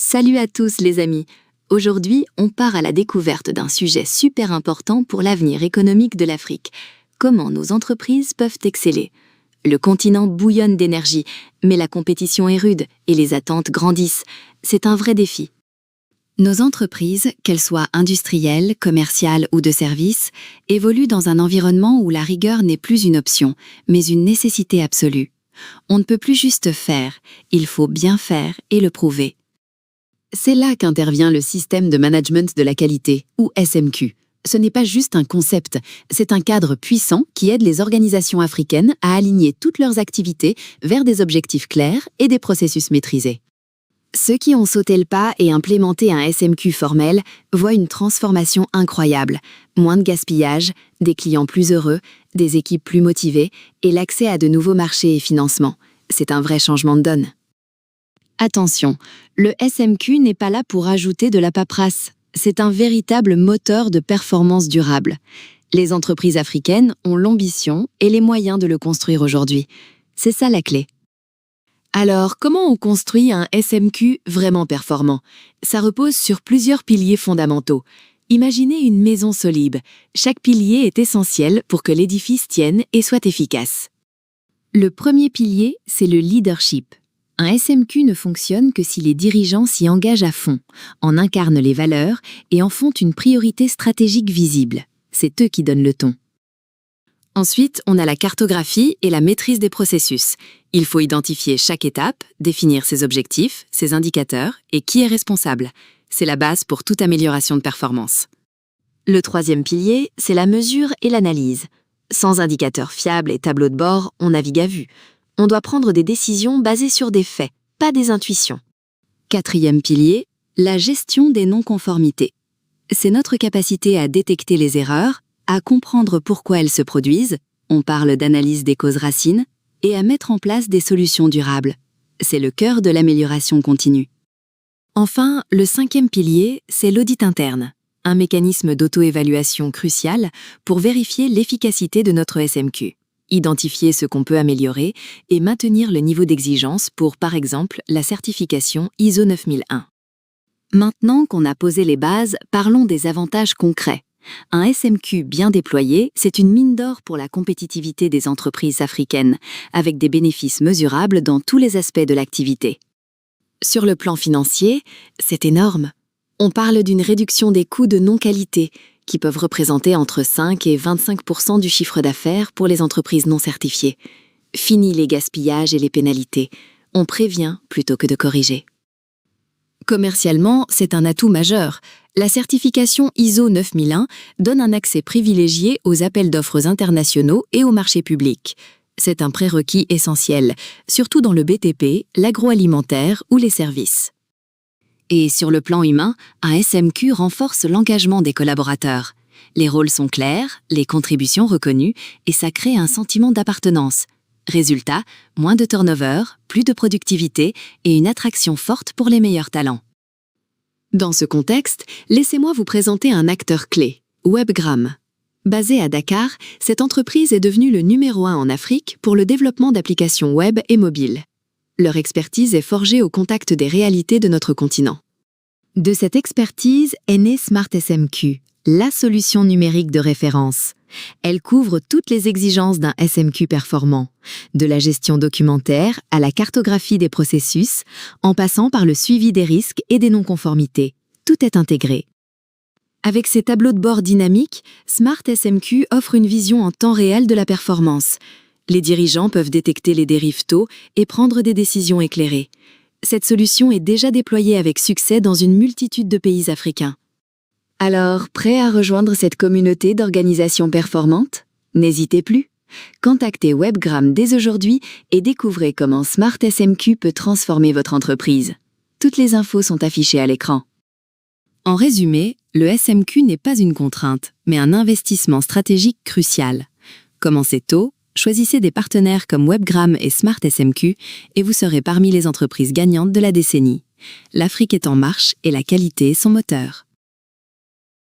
Salut à tous les amis. Aujourd'hui, on part à la découverte d'un sujet super important pour l'avenir économique de l'Afrique. Comment nos entreprises peuvent exceller? Le continent bouillonne d'énergie, mais la compétition est rude et les attentes grandissent. C'est un vrai défi. Nos entreprises, qu'elles soient industrielles, commerciales ou de services, évoluent dans un environnement où la rigueur n'est plus une option, mais une nécessité absolue. On ne peut plus juste faire, il faut bien faire et le prouver. C'est là qu'intervient le système de management de la qualité, ou SMQ. Ce n'est pas juste un concept, c'est un cadre puissant qui aide les organisations africaines à aligner toutes leurs activités vers des objectifs clairs et des processus maîtrisés. Ceux qui ont sauté le pas et implémenté un SMQ formel voient une transformation incroyable. Moins de gaspillage, des clients plus heureux, des équipes plus motivées et l'accès à de nouveaux marchés et financements. C'est un vrai changement de donne. Attention, le SMQ n'est pas là pour ajouter de la paperasse. C'est un véritable moteur de performance durable. Les entreprises africaines ont l'ambition et les moyens de le construire aujourd'hui. C'est ça la clé. Alors, comment on construit un SMQ vraiment performant? Ça repose sur plusieurs piliers fondamentaux. Imaginez une maison solide. Chaque pilier est essentiel pour que l'édifice tienne et soit efficace. Le premier pilier, c'est le leadership. Un SMQ ne fonctionne que si les dirigeants s'y engagent à fond, en incarnent les valeurs et en font une priorité stratégique visible. C'est eux qui donnent le ton. Ensuite, on a la cartographie et la maîtrise des processus. Il faut identifier chaque étape, définir ses objectifs, ses indicateurs et qui est responsable. C'est la base pour toute amélioration de performance. Le troisième pilier, c'est la mesure et l'analyse. Sans indicateurs fiables et tableaux de bord, on navigue à vue. On doit prendre des décisions basées sur des faits, pas des intuitions. Quatrième pilier, la gestion des non-conformités. C'est notre capacité à détecter les erreurs, à comprendre pourquoi elles se produisent, on parle d'analyse des causes racines, et à mettre en place des solutions durables. C'est le cœur de l'amélioration continue. Enfin, le cinquième pilier, c'est l'audit interne, un mécanisme d'auto-évaluation crucial pour vérifier l'efficacité de notre SMQ. Identifier ce qu'on peut améliorer et maintenir le niveau d'exigence pour, par exemple, la certification ISO 9001. Maintenant qu'on a posé les bases, parlons des avantages concrets. Un SMQ bien déployé, c'est une mine d'or pour la compétitivité des entreprises africaines, avec des bénéfices mesurables dans tous les aspects de l'activité. Sur le plan financier, c'est énorme. On parle d'une réduction des coûts de non-qualité, qui peuvent représenter entre 5 et 25% du chiffre d'affaires pour les entreprises non certifiées. Fini les gaspillages et les pénalités. On prévient plutôt que de corriger. Commercialement, c'est un atout majeur. La certification ISO 9001 donne un accès privilégié aux appels d'offres internationaux et au marché public. C'est un prérequis essentiel, surtout dans le BTP, l'agroalimentaire ou les services. Et sur le plan humain, un SMQ renforce l'engagement des collaborateurs. Les rôles sont clairs, les contributions reconnues, et ça crée un sentiment d'appartenance. Résultat, moins de turnover, plus de productivité et une attraction forte pour les meilleurs talents. Dans ce contexte, laissez-moi vous présenter un acteur clé, WebGram. Basée à Dakar, cette entreprise est devenue le numéro 1 en Afrique pour le développement d'applications web et mobiles. Leur expertise est forgée au contact des réalités de notre continent. De cette expertise est née Smart SMQ, la solution numérique de référence. Elle couvre toutes les exigences d'un SMQ performant, de la gestion documentaire à la cartographie des processus, en passant par le suivi des risques et des non-conformités. Tout est intégré. Avec ses tableaux de bord dynamiques, Smart SMQ offre une vision en temps réel de la performance. Les dirigeants peuvent détecter les dérives tôt et prendre des décisions éclairées. Cette solution est déjà déployée avec succès dans une multitude de pays africains. Alors, prêt à rejoindre cette communauté d'organisations performantes? N'hésitez plus. Contactez WebGram dès aujourd'hui et découvrez comment Smart SMQ peut transformer votre entreprise. Toutes les infos sont affichées à l'écran. En résumé, le SMQ n'est pas une contrainte, mais un investissement stratégique crucial. Commencez tôt. Choisissez des partenaires comme WebGram et Smart SMQ et vous serez parmi les entreprises gagnantes de la décennie. L'Afrique est en marche et la qualité est son moteur.